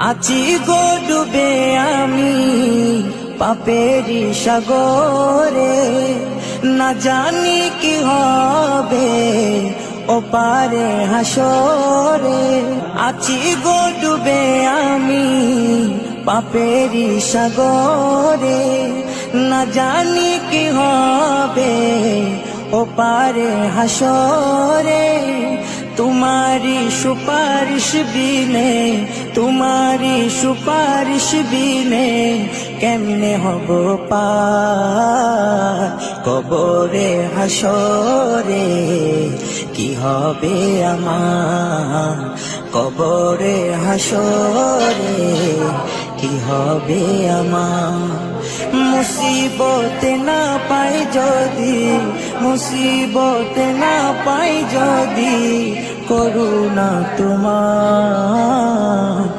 আছি গো ডুবে আমি পাপেরি সাগরে, না জানি কি হবে ওপারে হাসরে। আছি গো ডুবে আমি পাপেরি সাগরে, না জানি কি হবে ওপারে হাসরে। तुम्हारी सुपारिश बिने, तुम्हारी सुपारिश बिने केमने हबो पार कबरे हासरे। की हबे आमार कबरे हासरे, की हबे आमार। मुसीबते ना पाई जदि, मुसीबते ना पाई जदि, করুণা তোমার।